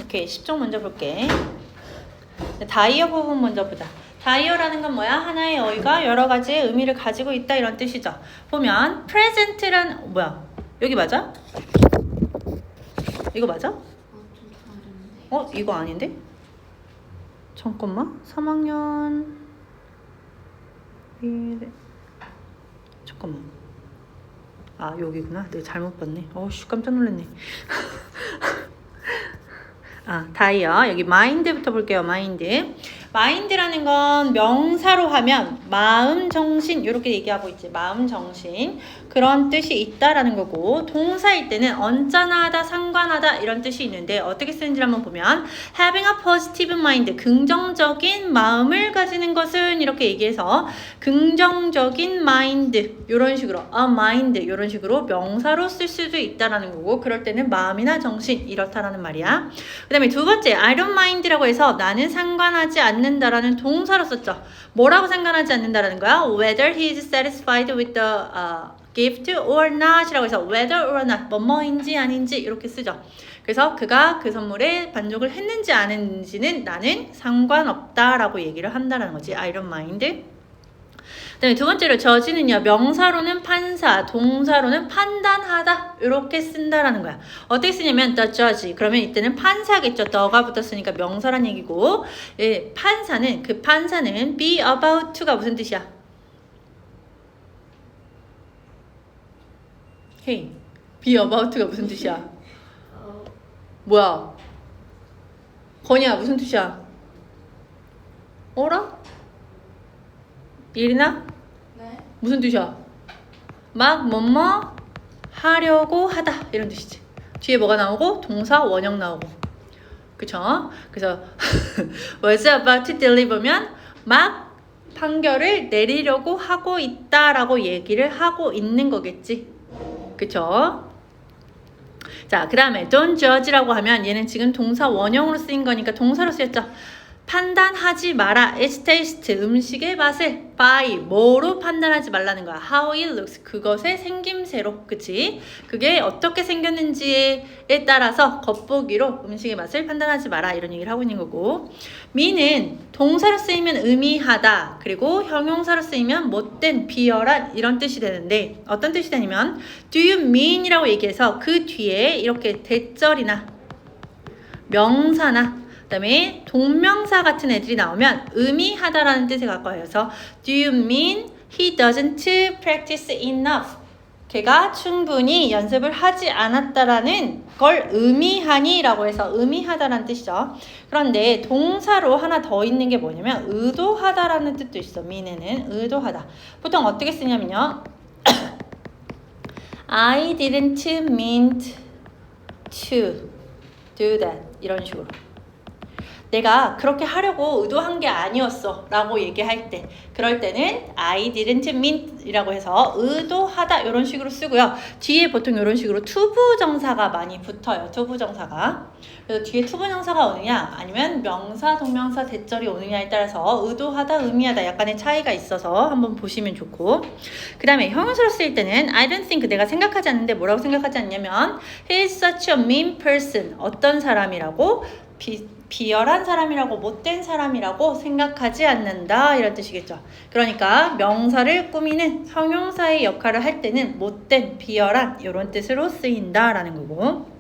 오케이, 10종 먼저 볼게. 다이어 부분 먼저 보자. 다이어라는 건 뭐야? 하나의 어휘가 여러 가지의 의미를 가지고 있다 이런 뜻이죠. 보면 present란 뭐야? 여기 맞아? 이거 맞아? 이거 아닌데? 잠깐만. 3학년 잠깐만. 아, 여기구나. 내가 잘못 봤네. 어우씨, 깜짝 놀랐네. 다이어. 여기 마인드부터 볼게요. 마인드라는 건 명사로 하면 마음, 정신 이렇게 얘기하고 있지. 마음, 정신 그런 뜻이 있다라는 거고, 동사일 때는 언짢아하다, 상관하다 이런 뜻이 있는데 어떻게 쓰는지 한번 보면 having a positive mind, 긍정적인 마음을 가지는 것은 이렇게 얘기해서 긍정적인 mind 이런 식으로 a mind 이런 식으로 명사로 쓸 수도 있다라는 거고, 그럴 때는 마음이나 정신 이렇다라는 말이야. 그 다음에 두 번째 I don't mind라고 해서 나는 상관하지 않는다라는 동사로 썼죠. 뭐라고 상관하지 않는다라는 거야? Whether he is satisfied with the gift or not 라고 해서 whether or not 뭐뭐인지 아닌지 이렇게 쓰죠. 그래서 그가 그 선물에 만족을 했는지 안 했는지는 나는 상관없다 라고 얘기를 한다는 거지. I don't mind. 그 다음에 두 번째로 저지는요, 명사로는 판사, 동사로는 판단하다 이렇게 쓴다라는 거야. 어떻게 쓰냐면 the judge, 그러면 이때는 판사겠죠. the가 붙었으니까 명사란 얘기고, 판사는 be about to가 무슨 뜻이야? Hey, be about to가 무슨 뜻이야? 뭐야? 건이야, 무슨 뜻이야? 어라? 예린아? 네. 무슨 뜻이야? 막 뭐뭐 하려고 하다 이런 뜻이지. 뒤에 뭐가 나오고 동사 원형 나오고, 그쵸? 그래서 was about to deliver면 막 판결을 내리려고 하고 있다라고 얘기를 하고 있는 거겠지, 그쵸? 자, 그 다음에 don't judge라고 하면 얘는 지금 동사 원형으로 쓰인 거니까 동사로 쓰였죠. 판단하지 마라. Its taste, 음식의 맛을 by, 뭐로 판단하지 말라는 거야. How it looks, 그것의 생김새로, 그치? 그게 어떻게 생겼는지에 따라서 겉보기로 음식의 맛을 판단하지 마라 이런 얘기를 하고 있는 거고, me는 동사로 쓰이면 의미하다, 그리고 형용사로 쓰이면 못된, 비열한 이런 뜻이 되는데 어떤 뜻이 되냐면 do you mean 이라고 얘기해서 그 뒤에 이렇게 대절이나 명사나 그 다음에 동명사 같은 애들이 나오면 의미하다라는 뜻에 가까워서 do you mean he doesn't practice enough? 걔가 충분히 연습을 하지 않았다라는 걸 의미하니 라고 해서 의미하다라는 뜻이죠. 그런데 동사로 하나 더 있는 게 뭐냐면 의도하다라는 뜻도 있어. mean에는 의도하다. 보통 어떻게 쓰냐면요. I didn't mean to do that 이런 식으로. 내가 그렇게 하려고 의도한 게 아니었어 라고 얘기할 때, 그럴 때는 I didn't mean 이라고 해서 의도하다 이런 식으로 쓰고요. 뒤에 보통 이런 식으로 투부정사가 많이 붙어요. 투부정사가. 그래서 뒤에 투부정사가 오느냐 아니면 명사, 동명사, 대절이 오느냐에 따라서 의도하다, 의미하다 약간의 차이가 있어서 한번 보시면 좋고, 그 다음에 형용사로 쓰일 때는 I don't think, 내가 생각하지 않는데 뭐라고 생각하지 않냐면 he is such a mean person, 어떤 사람이라고? 비열한 사람이라고, 못된 사람이라고 생각하지 않는다 이런 뜻이겠죠. 그러니까 명사를 꾸미는 형용사의 역할을 할 때는 못된, 비열한 이런 뜻으로 쓰인다라는 거고,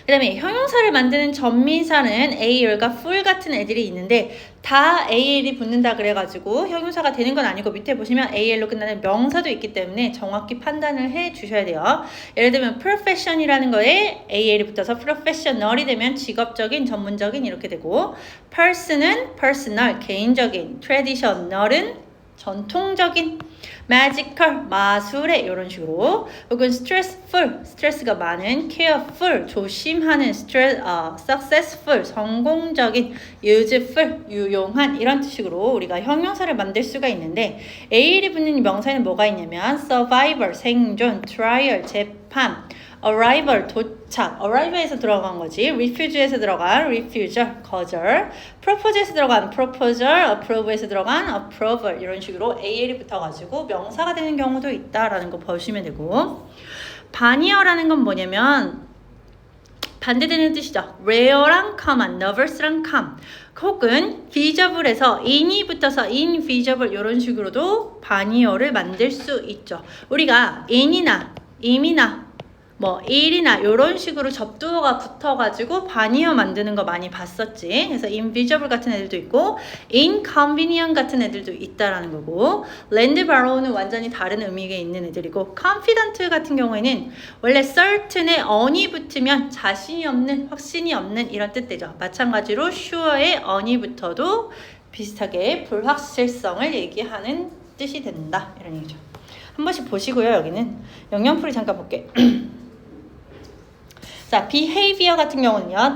그 다음에 형용사를 만드는 전미사는 AL과 full 같은 애들이 있는데 다 AL이 붙는다 그래가지고 형용사가 되는 건 아니고, 밑에 보시면 AL로 끝나는 명사도 있기 때문에 정확히 판단을 해 주셔야 돼요. 예를 들면 profession이라는 거에 AL이 붙어서 professional이 되면 직업적인, 전문적인 이렇게 되고, person은 personal, 개인적인, traditional은 전통적인, magical, 마술의 이런 식으로, 혹은 stressful, 스트레스가 많은, careful, 조심하는, successful, 성공적인, useful, 유용한 이런 뜻으로 우리가 형용사를 만들 수가 있는데, AL이 붙는 명사에는 뭐가 있냐면 survival, 생존, trial, 재판, arrival, 도착, arrival에서 들어간 거지. refuge에서 들어간 refusal, 거절, propose에서 들어간 proposal, approve에서 들어간 approval 이런 식으로 AL이 붙어가지고 명사가 되는 경우도 있다라는 거 보시면 되고, 반이어라는 건 뭐냐면 반대되는 뜻이죠. rare랑 common, nervous랑 calm. 혹은 visible에서 in이 붙어서 invisible 이런 식으로도 반의어를 만들 수 있죠. 우리가 in이나 im이나 뭐 일이나 이런 식으로 접두어가 붙어가지고 반의어 만드는 거 많이 봤었지. 그래서 invisible 같은 애들도 있고 inconvenient 같은 애들도 있다라는 거고, land borrow는 완전히 다른 의미가 있는 애들이고, confident 같은 경우에는 원래 certain에 on이 붙으면 자신이 없는, 확신이 없는 이런 뜻되죠. 마찬가지로 sure에 on이 붙어도 비슷하게 불확실성을 얘기하는 뜻이 된다 이런 얘기죠. 한 번씩 보시고요. 여기는 영영풀이 잠깐 볼게. 자, behavior 같은 경우는요.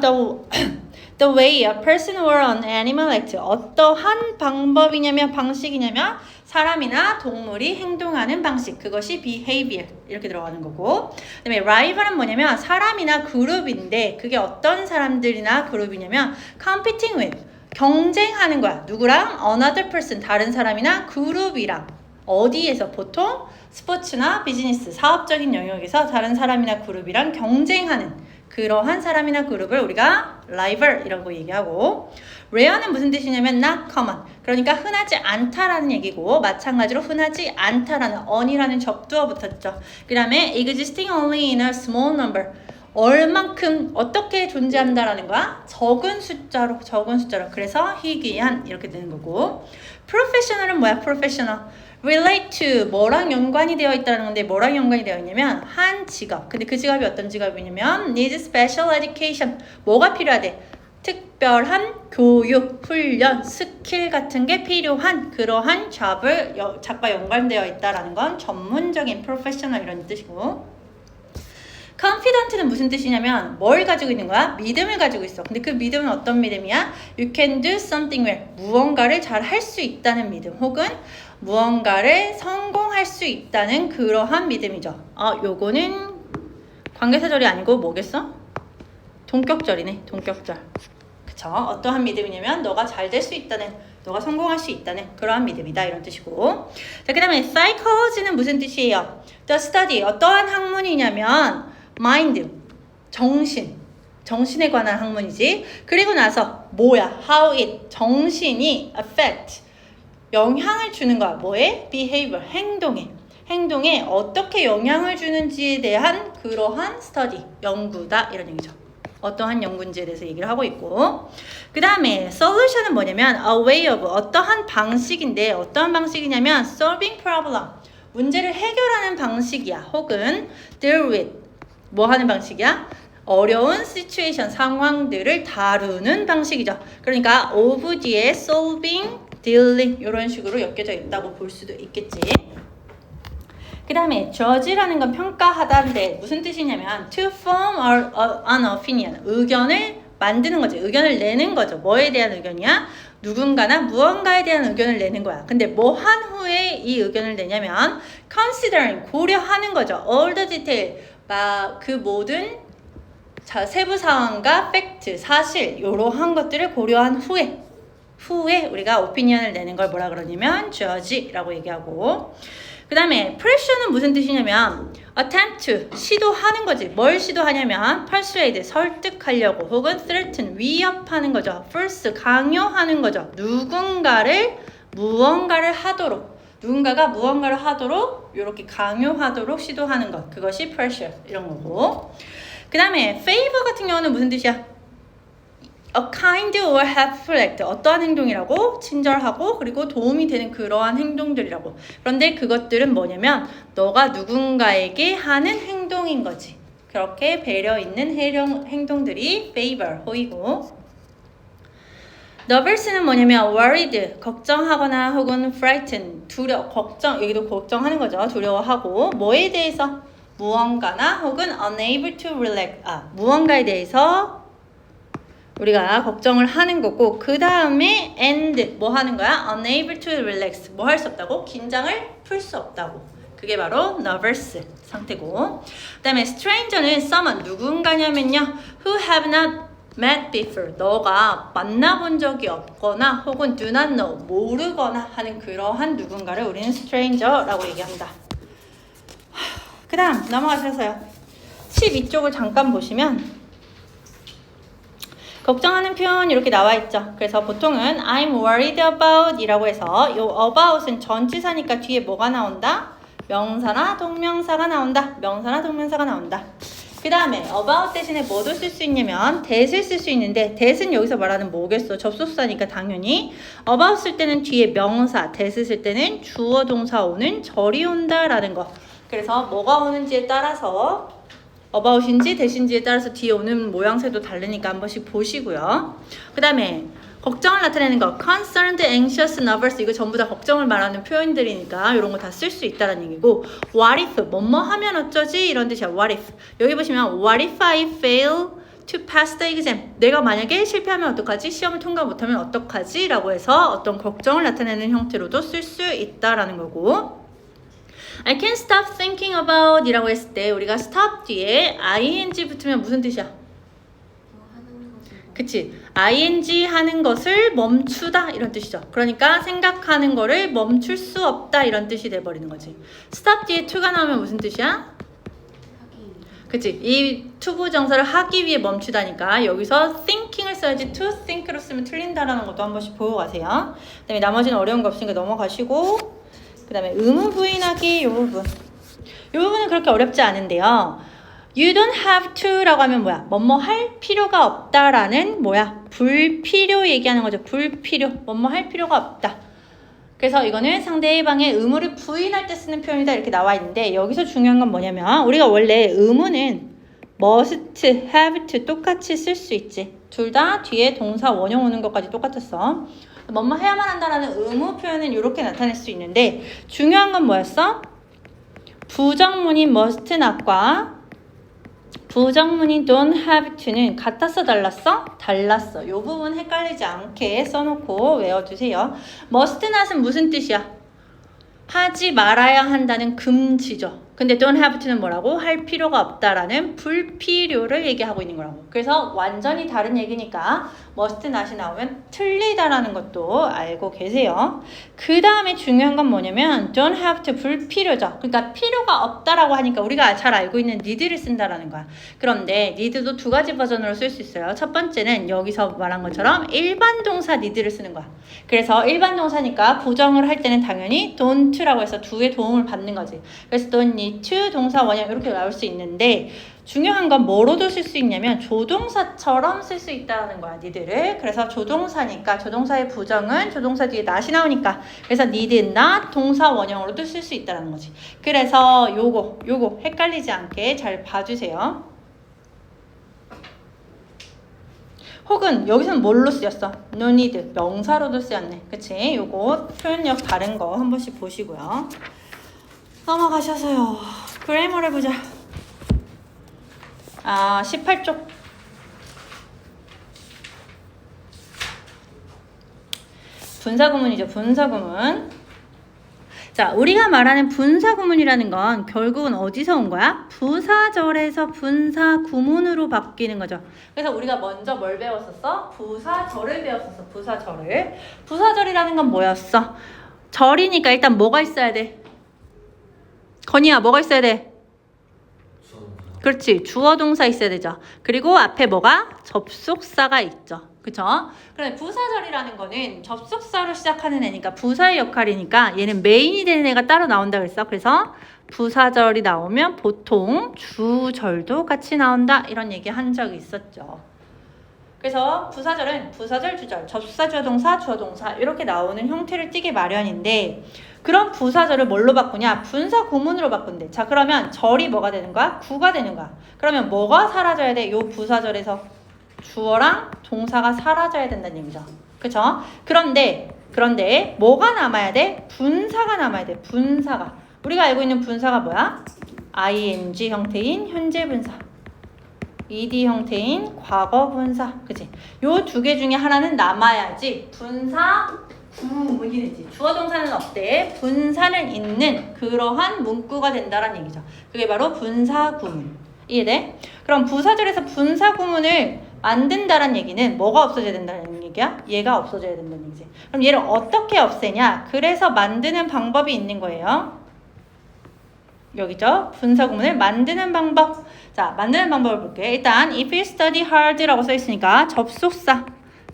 The way a person or an animal acts. 어떠한 방법이냐면 방식이냐면 사람이나 동물이 행동하는 방식. 그것이 behavior. 이렇게 들어가는 거고. 그 다음에 rival은 뭐냐면 사람이나 그룹인데 그게 어떤 사람들이나 그룹이냐면 competing with. 경쟁하는 거야. 누구랑? Another person. 다른 사람이나 그룹이랑. 어디에서? 보통 스포츠나 비즈니스, 사업적인 영역에서 다른 사람이나 그룹이랑 경쟁하는 그러한 사람이나 그룹을 우리가 rival이라고 얘기하고, rare는 무슨 뜻이냐면 not common, 그러니까 흔하지 않다라는 얘기고, 마찬가지로 흔하지 않다라는 on이라는 접두어 붙었죠. 그 다음에 existing only in a small number, 얼만큼 어떻게 존재한다라는 거야? 적은 숫자로. 그래서 희귀한 이렇게 되는 거고, professional은 뭐야? professional relate to 뭐랑 연관이 되어 있다는 건데 뭐랑 연관이 되어 있냐면 한 직업. 근데 그 직업이 어떤 직업이냐면 need special education. 뭐가 필요하대? 특별한 교육, 훈련, 스킬 같은 게 필요한 그러한 잡과 연관되어 있다라는 건 전문적인 professional 이런 뜻이고, confident는 무슨 뜻이냐면 뭘 가지고 있는 거야? 믿음을 가지고 있어. 근데 그 믿음은 어떤 믿음이야? You can do something well. 무언가를 잘 할 수 있다는 믿음, 혹은 무언가를 성공할 수 있다는 그러한 믿음이죠. 요거는 관계사절이 아니고 뭐겠어? 동격절이네. 동격절. 그쵸? 어떠한 믿음이냐면 너가 잘 될 수 있다는, 너가 성공할 수 있다는 그러한 믿음이다 이런 뜻이고. 자, 그 다음에 psychology는 무슨 뜻이에요? The study. 어떠한 학문이냐면 mind. 정신에 관한 학문이지. 그리고 나서 뭐야? How it. 정신이 affect. 영향을 주는 거야. 뭐에? behavior. 행동에 어떻게 영향을 주는지에 대한 그러한 study. 연구다 이런 얘기죠. 어떠한 연구인지에 대해서 얘기를 하고 있고, 그 다음에 solution은 뭐냐면 a way of. 어떠한 방식인데 어떠한 방식이냐면 solving problem. 문제를 해결하는 방식이야. 혹은 deal with. 뭐 하는 방식이야? 어려운 situation, 상황들을 다루는 방식이죠. 그러니까 of 뒤에 solving, dealing 이런 식으로 엮여져 있다고 볼 수도 있겠지. 그 다음에 judge라는 건 평가하다인데 무슨 뜻이냐면 to form an opinion. 의견을 만드는 거지. 의견을 내는 거죠. 뭐에 대한 의견이야? 누군가나 무언가에 대한 의견을 내는 거야. 근데 뭐 한 후에 이 의견을 내냐면 considering. 고려하는 거죠. all the detail. 그 모든 세부 사항과 팩트, 사실 이러한 것들을 고려한 후에 우리가 오피니언을 내는 걸 뭐라 그러냐면 judge라고 얘기하고, 그 다음에 pressure는 무슨 뜻이냐면 attempt to. 시도하는 거지. 뭘 시도하냐면 persuade. 설득하려고, 혹은 threaten. 위협하는 거죠. force. 강요하는 거죠. 누군가가 무언가를 하도록 이렇게 강요하도록 시도하는 것, 그것이 pressure 이런 거고. 그 다음에 favor 같은 경우는 무슨 뜻이야? a kind or helpful act. 어떠한 행동이라고? 친절하고 그리고 도움이 되는 그러한 행동들이라고. 그런데 그것들은 뭐냐면 너가 누군가에게 하는 행동인 거지. 그렇게 배려 있는 행동들이 favor, 호의고. nervous는 뭐냐면 worried, 걱정하거나 혹은 frightened, 여기도 걱정하는 거죠. 두려워하고. 뭐에 대해서? 무언가나 혹은 unable to relax, 무언가에 대해서 우리가 걱정을 하는 거고, 그 다음에 and 뭐 하는 거야? unable to relax. 뭐 할 수 없다고? 긴장을 풀 수 없다고. 그게 바로 nervous 상태고. 그 다음에 stranger는 someone, 누군가냐면요 who have not met before. 너가 만나본 적이 없거나 혹은 do not know, 모르거나 하는 그러한 누군가를 우리는 stranger라고 얘기합니다. 그 다음 넘어가셔서요. 12쪽을 잠깐 보시면 걱정하는 표현 이렇게 나와 있죠. 그래서 보통은 I'm worried about 이라고 해서 요 about은 전치사니까 뒤에 뭐가 나온다? 명사나 동명사가 나온다. 명사나 동명사가 나온다. 그 다음에 about 대신에 뭐도 쓸 수 있냐면 that을 쓸 수 있는데 that은 여기서 말하는 뭐겠어? 접속사니까 당연히 about 쓸 때는 뒤에 명사, that 쓸 때는 주어 동사 오는 절이 온다 라는 거. 그래서 뭐가 오는지에 따라서 about인지 that인지에 따라서 뒤에 오는 모양새도 다르니까 한 번씩 보시고요. 그 다음에 걱정을 나타내는 거 concerned, anxious, nervous 이거 전부 다 걱정을 말하는 표현들이니까 이런 거 다 쓸 수 있다는 얘기고 what if 뭐뭐 하면 어쩌지 이런 뜻이야. what if 여기 보시면 what if I fail to pass the exam 내가 만약에 실패하면 어떡하지? 시험을 통과 못하면 어떡하지? 라고 해서 어떤 걱정을 나타내는 형태로도 쓸 수 있다라는 거고 I can't stop thinking about 이라고 했을 때 우리가 stop 뒤에 ing 붙으면 무슨 뜻이야? 그치? ing 하는 것을 멈추다 이런 뜻이죠. 그러니까 생각하는 거를 멈출 수 없다 이런 뜻이 돼버리는 거지. stop 뒤에 to가 나오면 무슨 뜻이야? 그치? 이 투부정사를 하기 위해 멈추다니까 여기서 thinking을 써야지 to think로 쓰면 틀린다라는 것도 한 번씩 보고 가세요. 그 다음에 나머지는 어려운 거 없으니까 넘어가시고 그 다음에 의무 부인하기 이 부분. 이 부분은 그렇게 어렵지 않은데요. You don't have to 라고 하면 뭐야? 뭐뭐 할 필요가 없다라는 뭐야? 불필요 얘기하는 거죠. 불필요. 뭐뭐 할 필요가 없다. 그래서 이거는 상대방의 의무를 부인할 때 쓰는 표현이다 이렇게 나와 있는데 여기서 중요한 건 뭐냐면 우리가 원래 의무는 must, have to 똑같이 쓸 수 있지. 둘 다 뒤에 동사 원형 오는 것까지 똑같았어. 뭐뭐 해야만 한다라는 의무 표현은 이렇게 나타낼 수 있는데 중요한 건 뭐였어? 부정문인 must not과 부정문인 don't have to는 같았어 달랐어? 달랐어. 이 부분 헷갈리지 않게 써놓고 외워두세요. must not은 무슨 뜻이야? 하지 말아야 한다는 금지죠. 근데 don't have to는 뭐라고? 할 필요가 없다라는 불필요를 얘기하고 있는 거라고. 그래서 완전히 다른 얘기니까 must not이 나오면 틀리다라는 것도 알고 계세요. 그 다음에 중요한 건 뭐냐면 don't have to 불필요죠. 그러니까 필요가 없다라고 하니까 우리가 잘 알고 있는 need를 쓴다라는 거야. 그런데 need도 두 가지 버전으로 쓸 수 있어요. 첫 번째는 여기서 말한 것처럼 일반 동사 need를 쓰는 거야. 그래서 일반 동사니까 부정을 할 때는 당연히 don't라고 해서 do의 도움을 받는 거지. 그래서 don't need to 동사 원형 이렇게 나올 수 있는데 중요한 건 뭐로도 쓸 수 있냐면 조동사처럼 쓸 수 있다는 거야. need를. 그래서 조동사니까 조동사의 부정은 조동사 뒤에 not이 나오니까 그래서 need not 동사 원형으로도 쓸 수 있다는 거지. 그래서 요거 헷갈리지 않게 잘 봐주세요. 혹은 여기서는 뭘로 쓰였어? no need 명사로도 쓰였네. 그치? 요거 표현력 다른 거 한 번씩 보시고요. 넘어가셔서요. 그래머를 보자. 18쪽. 분사구문이죠. 분사구문. 자, 우리가 말하는 분사구문이라는 건 결국은 어디서 온 거야? 부사절에서 분사구문으로 바뀌는 거죠. 그래서 우리가 먼저 뭘 배웠었어? 부사절을 배웠었어. 부사절을. 부사절이라는 건 뭐였어? 절이니까 일단 뭐가 있어야 돼? 건이야, 뭐가 있어야 돼? 그렇지. 주어 동사 있어야 되죠. 그리고 앞에 뭐가? 접속사가 있죠. 그쵸? 그런데 부사절이라는 거는 접속사로 시작하는 애니까 부사의 역할이니까 얘는 메인이 되는 애가 따로 나온다 그랬어. 그래서 부사절이 나오면 보통 주절도 같이 나온다 이런 얘기 한 적이 있었죠. 그래서 부사절은 부사절, 주절, 접속사, 주어동사, 주어동사 이렇게 나오는 형태를 띠기 마련인데 그런 부사절을 뭘로 바꾸냐? 분사 구문으로 바꾼대. 자, 그러면 절이 뭐가 되는 거야? 구가 되는 거야. 그러면 뭐가 사라져야 돼? 요 부사절에서 주어랑 동사가 사라져야 된다는 얘기죠. 그쵸? 그런데 뭐가 남아야 돼? 분사가 남아야 돼. 분사가. 우리가 알고 있는 분사가 뭐야? ing 형태인 현재 분사. ed 형태인 과거 분사. 그치? 요 두 개 중에 하나는 남아야지 분사 구문이 되지. 주어 동사는 없대. 분사는 있는 그러한 문구가 된다는 얘기죠. 그게 바로 분사 구문. 이해돼? 그럼 부사절에서 분사 구문을 만든다는 얘기는 뭐가 없어져야 된다는 얘기야? 얘가 없어져야 된다는 얘기지. 그럼 얘를 어떻게 없애냐? 그래서 만드는 방법이 있는 거예요. 여기죠? 분사 구문을 만드는 방법. 자, 만드는 방법을 볼게. 일단 if you study hard라고 써 있으니까 접속사,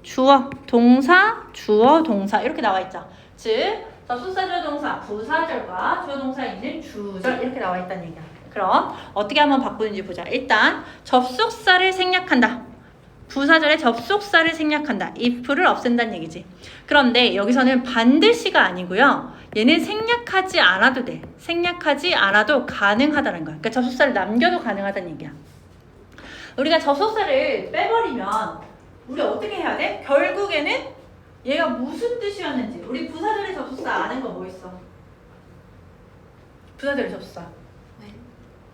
주어, 동사, 주어, 동사 이렇게 나와 있죠. 즉 접속사, 주어, 동사, 부사절과 주어, 동사 있는 주절 이렇게 나와 있다는 얘기야. 그럼 어떻게 한번 바꾸는지 보자. 일단 접속사를 생략한다. 부사절의 접속사를 생략한다. if를 없앤다는 얘기지. 그런데 여기서는 반드시가 아니고요. 얘는 생략하지 않아도 돼. 생략하지 않아도 가능하다는 거야. 그러니까 접속사를 남겨도 가능하다는 얘기야. 우리가 접속사를 빼버리면 우리 어떻게 해야 돼? 결국에는 얘가 무슨 뜻이었는지. 우리 부사절의 접속사 아는 거 뭐 있어? 부사절의 접속사.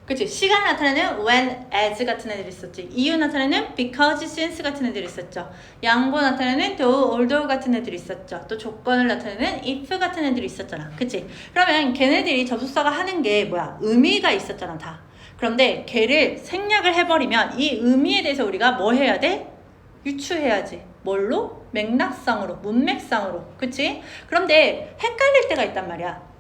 그치? 시간 나타내는 when, as 같은 애들이 있었지. 이유 나타내는 because, since 같은 애들이 있었죠. 양보 나타내는 though, although 같은 애들이 있었죠. 또 조건을 나타내는 if 같은 애들이 있었잖아. 그치? 그러면 걔네들이 접속사가 하는 게 뭐야? 의미가 있었잖아, 다. 그런데 걔를 생략을 해버리면 이 의미에 대해서 우리가 뭐 해야 돼? 유추해야지. 뭘로? 맥락상으로, 문맥상으로. 그치? 그런데 헷갈릴 때가 있단 말이야.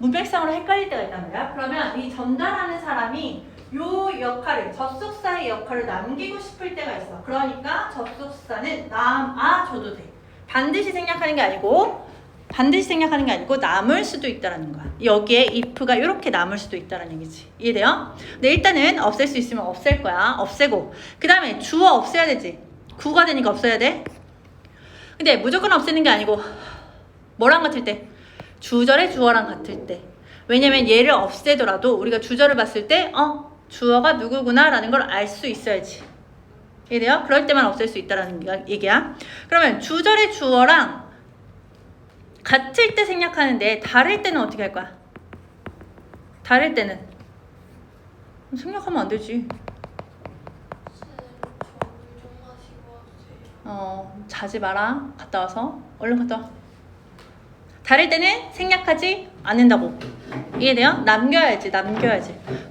문맥상으로 헷갈릴 때가 있단 말이야. 그러면 이 전달하는 사람이 요 역할을, 접속사의 역할을 남기고 싶을 때가 있어. 그러니까 접속사는 남아줘도 돼. 반드시 생략하는 게 아니고 남을 수도 있다는 거야. 여기에 if가 이렇게 남을 수도 있다는 얘기지. 이해돼요? 근데 일단은 없앨 수 있으면 없앨 거야. 없애고 그 다음에 주어 없애야 되지. 구가 되니까 없애야 돼. 근데 무조건 없애는 게 아니고 뭐랑 같을 때? 주절의 주어랑 같을 때. 왜냐면 얘를 없애더라도 우리가 주절을 봤을 때 주어가 누구구나 라는 걸 알 수 있어야지. 이해돼요? 그럴 때만 없앨 수 있다는 얘기야. 그러면 주절의 주어랑 같을 때 생략하는데 다를 때는 어떻게 할 거야? 다를 때는 생략하면 안 되지. 자지 마라. 갔다 와서 얼른 갔다 와. 다를 때는 생략하지 않는다고. 이해돼요? 남겨야지.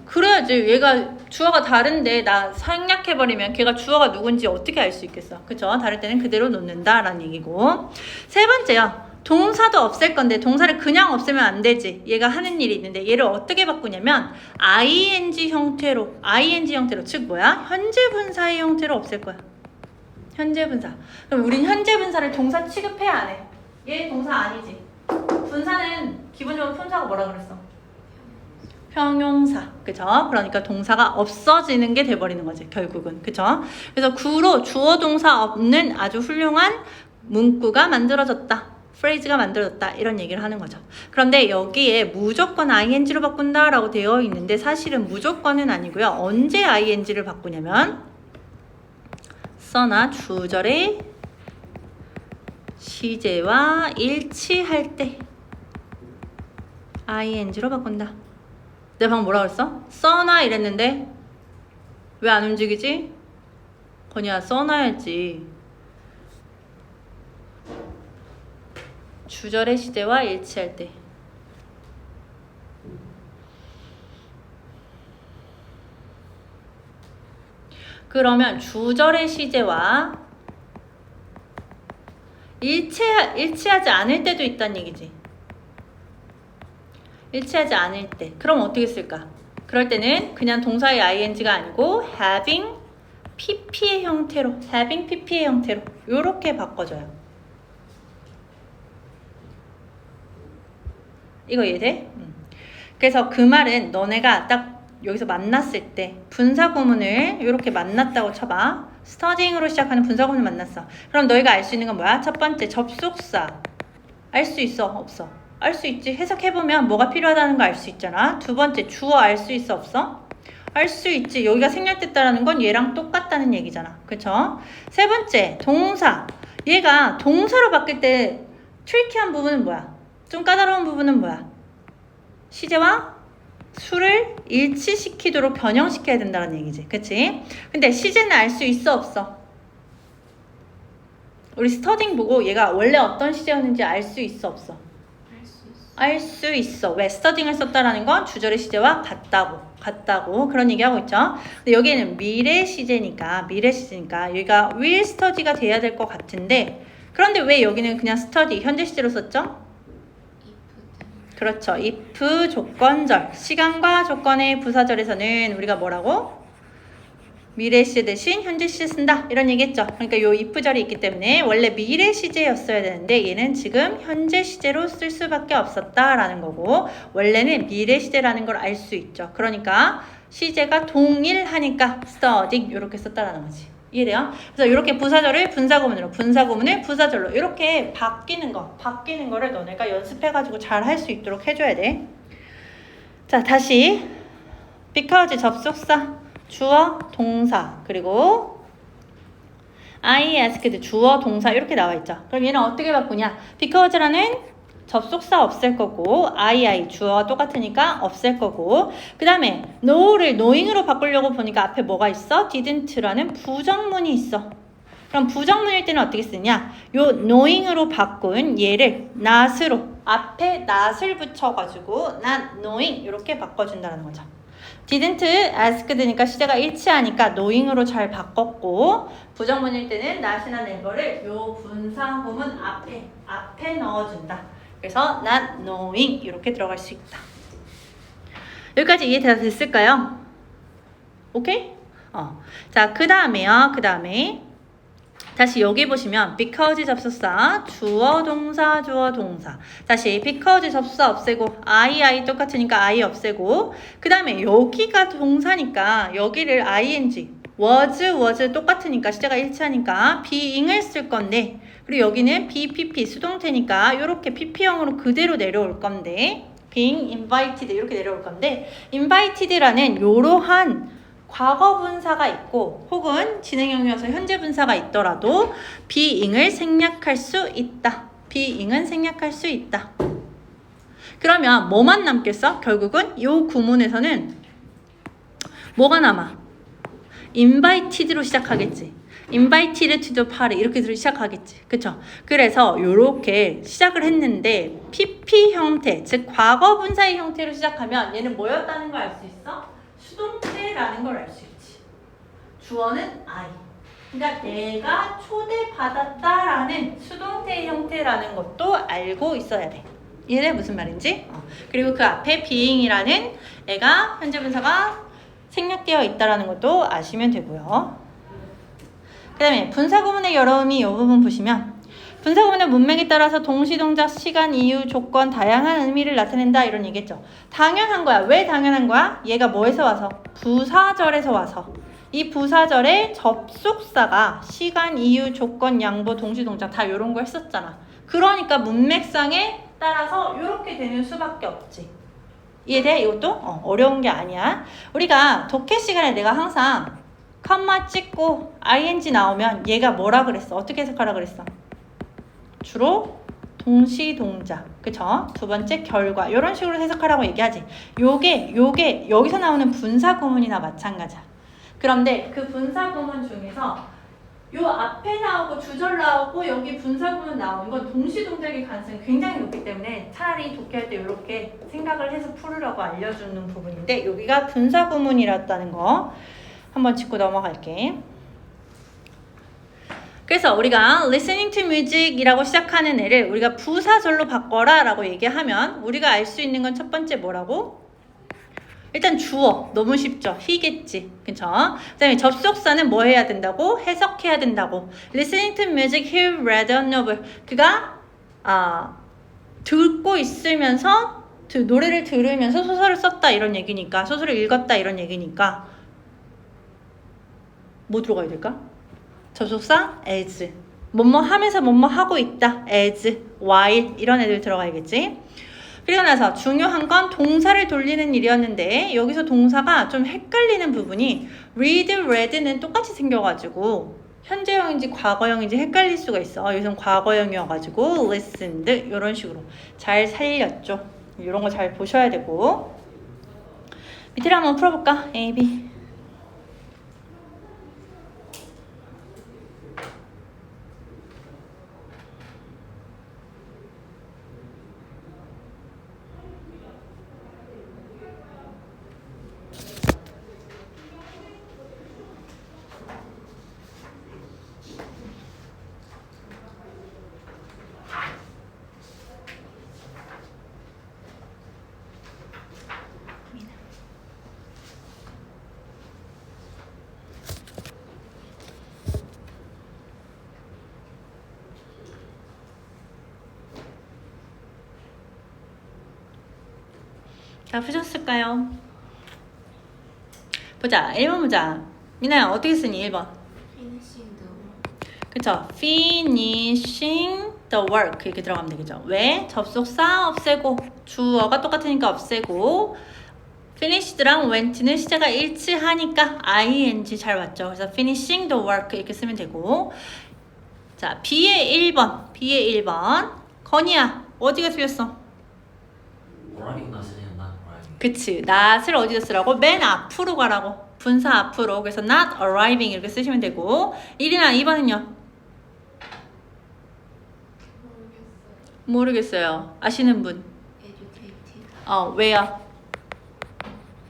그래야지. 얘가 주어가 다른데 나 생략해버리면 걔가 주어가 누군지 어떻게 알 수 있겠어. 그쵸? 다를 때는 그대로 놓는다라는 얘기고. 세 번째요. 동사도 없앨 건데 동사를 그냥 없애면 안 되지. 얘가 하는 일이 있는데 얘를 어떻게 바꾸냐면 ing 형태로 즉 뭐야? 현재 분사의 형태로 없앨 거야. 현재 분사. 그럼 우린 현재 분사를 동사 취급해 안 해? 얘 동사 아니지. 분사는 기본적으로 품사가 뭐라 그랬어? 형용사. 그죠? 그러니까 동사가 없어지는 게 돼버리는 거지, 결국은. 그죠? 그래서 구로 주어 동사 없는 아주 훌륭한 문구가 만들어졌다. 프레이즈가 만들어졌다. 이런 얘기를 하는 거죠. 그런데 여기에 무조건 ing로 바꾼다 라고 되어 있는데 사실은 무조건은 아니고요. 언제 ing를 바꾸냐면 써나 주절의 시제와 일치할 때 ing로 바꾼다. 내가 방금 뭐라 그랬어? 써나 이랬는데 왜 안 움직이지? 건이야, 써놔야지. 주절의 시제와 일치할 때. 그러면 주절의 시제와 일치하지 않을 때도 있다는 얘기지. 일치하지 않을 때. 그럼 어떻게 쓸까? 그럴 때는 그냥 동사의 ing가 아니고 having pp의 형태로 이렇게 바꿔줘요. 이거 이해돼? 그래서 그 말은 너네가 딱 여기서 만났을 때 분사 구문을 이렇게 만났다고 쳐봐. studying으로 시작하는 분사 구문을 만났어. 그럼 너희가 알 수 있는 건 뭐야? 첫 번째 접속사. 알 수 있어? 없어? 알 수 있지. 해석해보면 뭐가 필요하다는 거 알 수 있잖아. 두 번째 주어 알 수 있어? 없어? 알 수 있지. 여기가 생략됐다라는 건 얘랑 똑같다는 얘기잖아. 그쵸? 세 번째 동사. 얘가 동사로 바뀔 때 트리키한 부분은 뭐야? 좀 까다로운 부분은 뭐야? 시제와 수를 일치시키도록 변형시켜야 된다는 얘기지. 그치? 근데 시제는 알 수 있어? 없어? 우리 스터딩 보고 얘가 원래 어떤 시제였는지 알 수 있어? 없어? 알 수 있어. 왜? 스터딩을 썼다라는 건 주절의 시제와 같다고 그런 얘기하고 있죠. 근데 여기에는 미래 시제니까 여기가 will study가 돼야 될 것 같은데 그런데 왜 여기는 그냥 study 현재 시제로 썼죠? 그렇죠. if 조건절 시간과 조건의 부사절에서는 우리가 뭐라고? 미래 시제 대신 현재 시제 쓴다 이런 얘기했죠. 그러니까 요 if 절이 있기 때문에 원래 미래 시제였어야 되는데 얘는 지금 현재 시제로 쓸 수밖에 없었다라는 거고 원래는 미래 시제라는 걸 알 수 있죠. 그러니까 시제가 동일하니까 studying 이렇게 썼다라는 거지. 이해돼요? 그래서 이렇게 부사절을 분사구문으로 분사구문을 부사절로 이렇게 바뀌는 거를 너네가 연습해가지고 잘 할 수 있도록 해줘야 돼. 자, 다시 because 접속사 주어, 동사, 그리고 I asked 주어, 동사 이렇게 나와 있죠. 그럼 얘는 어떻게 바꾸냐? because라는 접속사 없앨 거고 I 주어와 똑같으니까 없앨 거고 그 다음에 know를 knowing으로 바꾸려고 보니까 앞에 뭐가 있어? didn't라는 부정문이 있어. 그럼 부정문일 때는 어떻게 쓰냐? 요 knowing으로 바꾼 얘를 not으로 앞에 not을 붙여가지고 not knowing 이렇게 바꿔준다는 거죠. didn't asked니까 시제가 일치하니까 knowing으로 잘 바꿨고 부정문일 때는 not이나 낸 거를 요 분사구문 앞에 넣어준다. 그래서 not knowing 이렇게 들어갈 수 있다. 여기까지 이해 다 됐을까요? 오케이? 자, 그 다음에 다시 여기 보시면 because 접속사 주어 동사 다시 because 접속사 없애고 I 똑같으니까 I 없애고 그 다음에 여기가 동사니까 여기를 ing was 똑같으니까 시제가 일치하니까 being을 쓸 건데 그리고 여기는 BPP 수동태니까 이렇게 PP형으로 그대로 내려올 건데 being invited 이렇게 내려올 건데 invited라는 이러한 과거 분사가 있고 혹은 진행형이어서 현재 분사가 있더라도 being을 생략할 수 있다. being은 생략할 수 있다. 그러면 뭐만 남겠어? 결국은 이 구문에서는 뭐가 남아? invited로 시작하겠지. invited to the party 이렇게 시작하겠지. 그쵸? 그래서 이렇게 시작을 했는데 PP 형태, 즉 과거 분사의 형태로 시작하면 얘는 뭐였다는 걸 알 수 있어? 수동태라는 걸 알 수 있지. 주어는 I. 그러니까 내가 초대받았다라는 수동태 형태라는 것도 알고 있어야 돼. 이해돼? 무슨 말인지? 그리고 그 앞에 being이라는 애가 현재 분사가 생략되어 있다라는 것도 아시면 되고요. 그 다음에 분사구문의 여러 의미 이 부분 보시면 분사구문의 문맥에 따라서 동시동작, 시간, 이유, 조건, 다양한 의미를 나타낸다 이런 얘기했죠. 당연한 거야. 왜 당연한 거야? 얘가 뭐에서 와서? 부사절에서 와서. 이 부사절의 접속사가 시간, 이유, 조건, 양보, 동시동작 다 이런 거 했었잖아. 그러니까 문맥상에 따라서 이렇게 되는 수밖에 없지. 이해돼? 이것도 어려운 게 아니야. 우리가 독해 시간에 내가 항상 컴마 찍고 ing 나오면 얘가 뭐라 그랬어? 어떻게 해석하라 그랬어? 주로 동시동작, 그쵸? 두 번째 결과 이런 식으로 해석하라고 얘기하지. 요게 여기서 나오는 분사구문이나 마찬가지야. 그런데 그 분사구문 중에서 요 앞에 나오고 주절 나오고 여기 분사구문 나오는 건 동시동작의 가능성이 굉장히 높기 때문에 차라리 독해할 때 이렇게 생각을 해서 풀으라고 알려주는 부분인데 여기가 분사구문이랐다는 거 한번 짚고 넘어갈게. 그래서 우리가 listening to music 이라고 시작하는 애를 우리가 부사절로 바꿔라 라고 얘기하면 우리가 알 수 있는 건 첫 번째 뭐라고? 일단 주어. 너무 쉽죠? he겠지. 그쵸? 그 다음에 접속사는 뭐 해야 된다고? 해석해야 된다고. listening to music, he read a novel. 그가 듣고 있으면서 노래를 들으면서 소설을 썼다 이런 얘기니까 소설을 읽었다 이런 얘기니까 뭐 들어가야 될까? 접속사 as 뭐뭐 하면서 뭐뭐 하고 있다 as, while 이런 애들 들어가야겠지. 그리고 나서 중요한 건 동사를 돌리는 일이었는데 여기서 동사가 좀 헷갈리는 부분이 read, read는 똑같이 생겨가지고 현재형인지 과거형인지 헷갈릴 수가 있어. 여기서는 과거형이어가지고 listened 이런 식으로 잘 살렸죠. 이런 거 잘 보셔야 되고 밑으로 한번 풀어볼까? A, B 다 푸셨을까요? 보자. 1번 보자. 미나야 어떻게 쓰니? 1번. Finishing the work. 그쵸? finishing the work 이렇게 들어가면 되겠죠. 왜? 접속사 없애고 주어가 똑같으니까 없애고 finished랑 went는 시제가 일치하니까 ing 잘 왔죠. 그래서 finishing the work 이렇게 쓰면 되고 자 B의 1번 B의 1번 건이야 어디가 틀렸어? arriving not은 not arriving. 그치 not을 어디다 쓰라고? 맨 앞으로 가라고 분사 앞으로 그래서 not arriving 이렇게 쓰시면 되고 1이나 2번은요? 모르겠어요. 아시는 분? Educated. 왜요?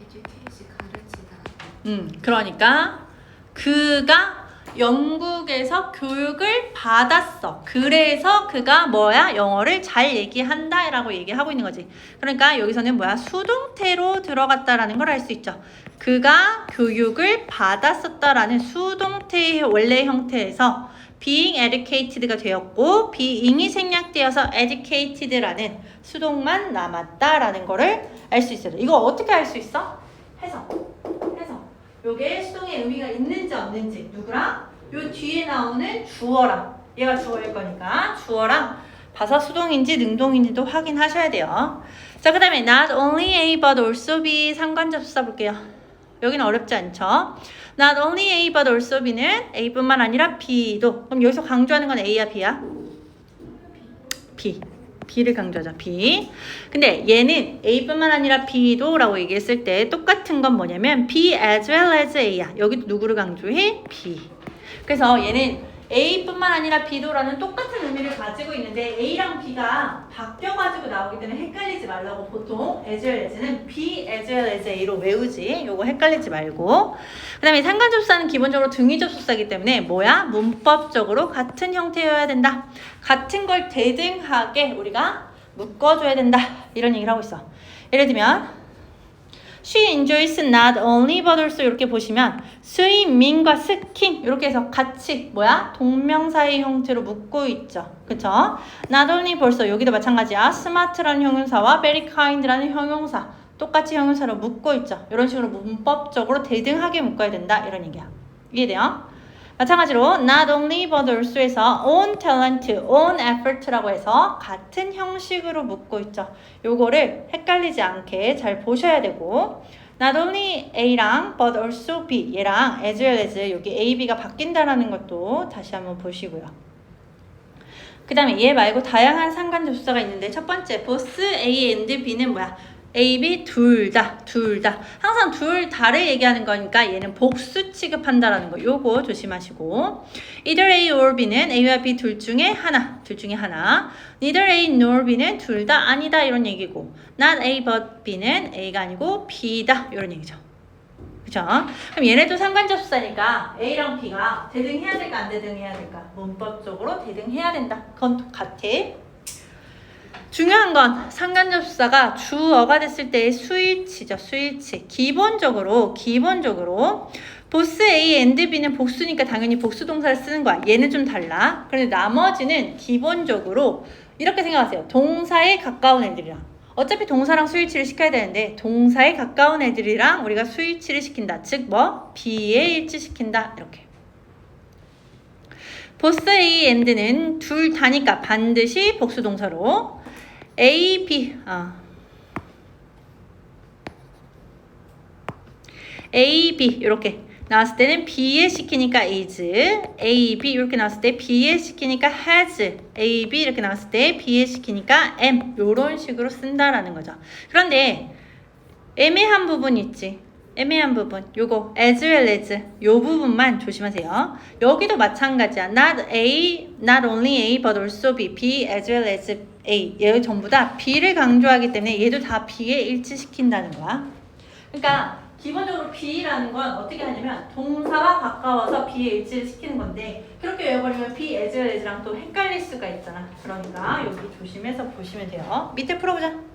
Educate 가르치다. 그러니까 그가 영국에서 교육을 받았어. 그래서 그가 뭐야? 영어를 잘 얘기한다 라고 얘기하고 있는 거지. 그러니까 여기서는 뭐야? 수동태로 들어갔다라는 걸 알 수 있죠. 그가 교육을 받았었다라는 수동태의 원래 형태에서 being educated가 되었고 being이 생략되어서 educated라는 수동만 남았다라는 거를 알 수 있어요. 이거 어떻게 알 수 있어? 해석. 요게 수동의 의미가 있는지 없는지 누구랑? 요 뒤에 나오는 주어랑 얘가 주어일 거니까 주어랑 봐서 수동인지 능동인지도 확인하셔야 돼요. 자, 그 다음에 not only A but also B 상관접사 볼게요. 여기는 어렵지 않죠? Not only A but also B는 A뿐만 아니라 B도. 그럼 여기서 강조하는 건 A야 B야? B. B를 강조하죠. B. 근데 얘는 A뿐만 아니라 B도 라고 얘기했을 때 똑같은 건 뭐냐면 B as well as A야. 여기도 누구를 강조해? B. 그래서 얘는 A뿐만 아니라 B도라는 똑같은 의미를 가지고 있는데 A랑 B가 바뀌어가지고 나오기 때문에 헷갈리지 말라고 보통 as well as는 B as well as A로 외우지. 요거 헷갈리지 말고. 그 다음에 상관접사는 기본적으로 등위접속사이기 때문에 뭐야? 문법적으로 같은 형태여야 된다. 같은 걸 대등하게 우리가 묶어줘야 된다. 이런 얘기를 하고 있어. 예를 들면 She enjoys not only but also 이렇게 보시면 스위밍과 스킹 이렇게 해서 같이 뭐야? 동명사의 형태로 묶고 있죠. 그쵸? Not only 벌써 여기도 마찬가지야. smart라는 형용사와 very kind라는 형용사 똑같이 형용사로 묶고 있죠. 이런 식으로 문법적으로 대등하게 묶어야 된다. 이런 얘기야. 이해돼요? 마찬가지로 not only but also에서 own talent, own effort라고 해서 같은 형식으로 묶고 있죠. 요거를 헷갈리지 않게 잘 보셔야 되고 not only A랑 but also B 얘랑 as well as 여기 A, B가 바뀐다라는 것도 다시 한번 보시고요. 그 다음에 얘 말고 다양한 상관접수사가 있는데 첫 번째 both A and B는 뭐야? A, B 둘 다. 항상 둘 다를 얘기하는 거니까 얘는 복수 취급한다라는 거. 요거 조심하시고. Either A or B는 A와 B 둘 중에 하나. Neither A nor B는 둘 다 아니다. 이런 얘기고. Not A but B는 A가 아니고 B다. 이런 얘기죠. 그쵸? 그럼 얘네도 상관접수사니까 A랑 B가 대등해야 될까 안 대등해야 될까? 문법적으로 대등해야 된다. 그건 똑같아. 중요한 건 상관접수사가 주어가 됐을 때의 수일치죠. 수일치. 기본적으로 보스 A and B는 복수니까 당연히 복수 동사를 쓰는 거야. 얘는 좀 달라. 그런데 나머지는 기본적으로 이렇게 생각하세요. 동사에 가까운 애들이랑 어차피 동사랑 수일치를 시켜야 되는데 동사에 가까운 애들이랑 우리가 수일치를 시킨다. 즉 뭐? B에 일치시킨다. 이렇게. 보스 A and는 둘 다니까 반드시 복수 동사로 A, B, A, B 이렇게 나왔을 때는 B에 시키니까 is, A, B 이렇게 나왔을 때 B에 시키니까 has, A, B 이렇게 나왔을 때 B에 시키니까 am 이런 식으로 쓴다라는 거죠. 그런데 애매한 부분 있지. 애매한 부분 요거 as well as 요 부분만 조심하세요. 여기도 마찬가지야. Not only A but also B, B as well as A 얘 전부 다 B를 강조하기 때문에 얘도 다 B에 일치시킨다는 거야. 그러니까 기본적으로 B라는 건 어떻게 하냐면 동사와 가까워서 B에 일치를 시키는 건데 그렇게 외워버리면 B as well as랑 또 헷갈릴 수가 있잖아. 그러니까 여기 조심해서 보시면 돼요. 밑에 풀어보자.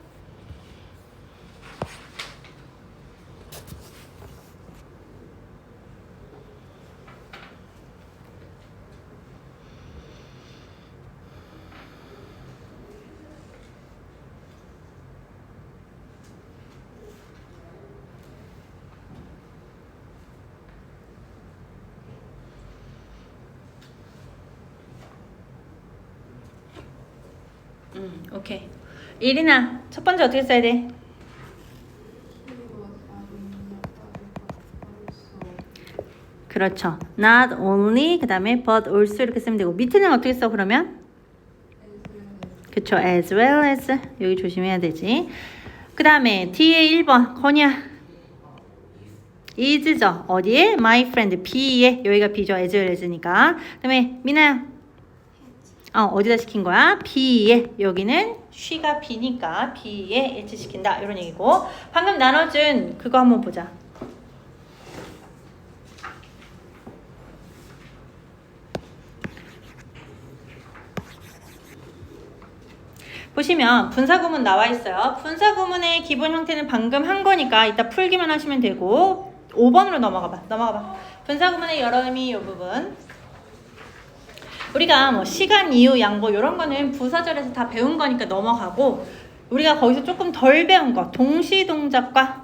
오케이. 이리나 첫 번째 어떻게 써야 돼? 그렇죠. Not only 그 다음에 but also 이렇게 쓰면 되고 밑에는 어떻게 써 그러면? 그쵸. As well as 여기 조심해야 되지. 그 다음에 D의 1번 거냐? is죠. 어디에? My friend B에 여기가 B죠. as well as니까. 그 다음에 미나야 어디다 시킨 거야? B에 여기는 she가 B니까 B에 일치시킨다 이런 얘기고 방금 나눠준 그거 한번 보자. 보시면 분사구문 나와 있어요. 분사구문의 기본 형태는 방금 한 거니까 이따 풀기만 하시면 되고 5번으로 넘어가봐. 분사구문의 여러 의미 이 부분 우리가 뭐 시간, 이유, 양보 이런 거는 부사절에서 다 배운 거니까 넘어가고 우리가 거기서 조금 덜 배운 거 동시동작과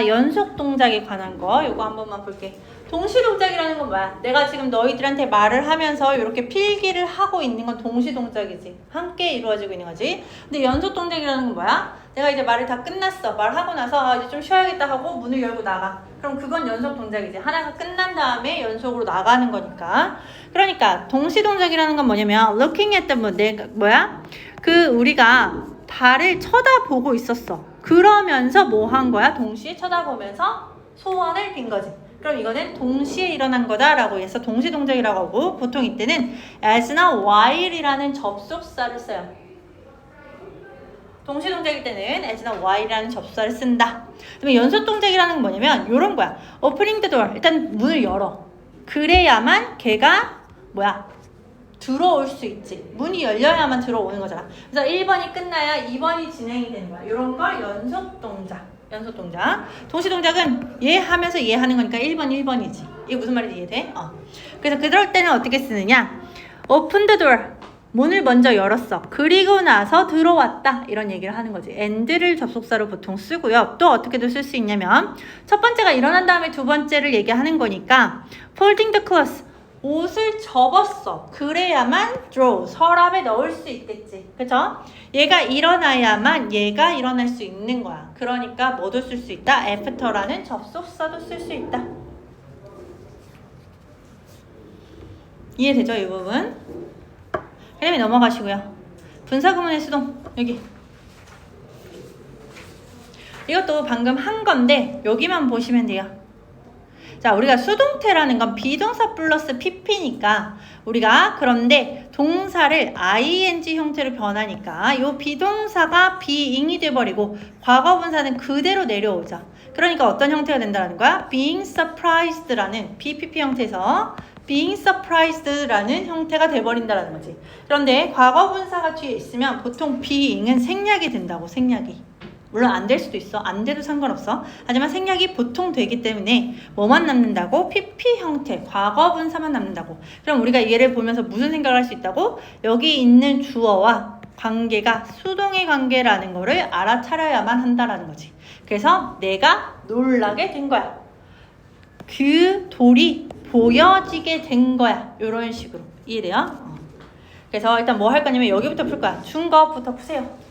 연속동작에 관한 거 요거 한 번만 볼게. 동시동작이라는 건 뭐야? 내가 지금 너희들한테 말을 하면서 이렇게 필기를 하고 있는 건 동시동작이지. 함께 이루어지고 있는 거지. 근데 연속동작이라는 건 뭐야? 내가 이제 말을 다 끝났어. 말하고 나서 이제 좀 쉬어야겠다 하고 문을 열고 나가. 그럼 그건 연속동작이지. 하나가 끝난 다음에 연속으로 나가는 거니까. 그러니까 동시동작이라는 건 뭐냐면 looking at the 우리가 달을 쳐다보고 있었어. 그러면서 뭐 한 거야? 동시에 쳐다보면서 소원을 빈 거지. 그럼 이거는 동시에 일어난 거다라고 해서 동시동작이라고 하고 보통 이때는 as나 while이라는 접속사를 써요. 동시동작일 때는 as나 while이라는 접속사를 쓴다. 그다음에 연속동작이라는 건 뭐냐면 이런 거야. opening the door. 일단 문을 열어. 그래야만 걔가 들어올 수 있지. 문이 열려야만 들어오는 거잖아. 그래서 1번이 끝나야 2번이 진행이 되는 거야. 이런 걸 연속동작. 동시동작은 얘 하면서 얘 하는 거니까 1번이지. 이게 무슨 말인지 이해돼? 그래서 그럴 때는 어떻게 쓰느냐? open the door. 문을 먼저 열었어. 그리고 나서 들어왔다. 이런 얘기를 하는 거지. and를 접속사로 보통 쓰고요. 또 어떻게도 쓸 수 있냐면 첫 번째가 일어난 다음에 두 번째를 얘기하는 거니까 folding the clothes. 옷을 접었어. 그래야만 draw, 서랍에 넣을 수 있겠지. 그쵸? 얘가 일어나야만 얘가 일어날 수 있는 거야. 그러니까 뭐도 쓸 수 있다? after라는 접속사도 쓸 수 있다. 이해되죠? 이 부분? 그 다음에 넘어가시고요. 분사구문의 수동. 여기. 이것도 방금 한 건데 여기만 보시면 돼요. 자, 우리가 수동태라는 건 비동사 플러스 pp니까 우리가 그런데 동사를 ing 형태로 변하니까 이 비동사가 being이 돼버리고 과거분사는 그대로 내려오죠. 그러니까 어떤 형태가 된다는 거야? being surprised라는 BPP 형태에서 being surprised라는 형태가 돼버린다는 거지. 그런데 과거분사가 뒤에 있으면 보통 being은 생략이 된다고. 생략이. 물론 안 될 수도 있어. 안 돼도 상관없어. 하지만 생략이 보통 되기 때문에 뭐만 남는다고? PP 형태, 과거분사만 남는다고. 그럼 우리가 얘를 보면서 무슨 생각을 할 수 있다고? 여기 있는 주어와 관계가 수동의 관계라는 거를 알아차려야만 한다라는 거지. 그래서 내가 놀라게 된 거야. 그 돌이 보여지게 된 거야. 이런 식으로. 이해돼요? 그래서 일단 뭐 할 거냐면 여기부터 풀 거야. 준 거부터 푸세요.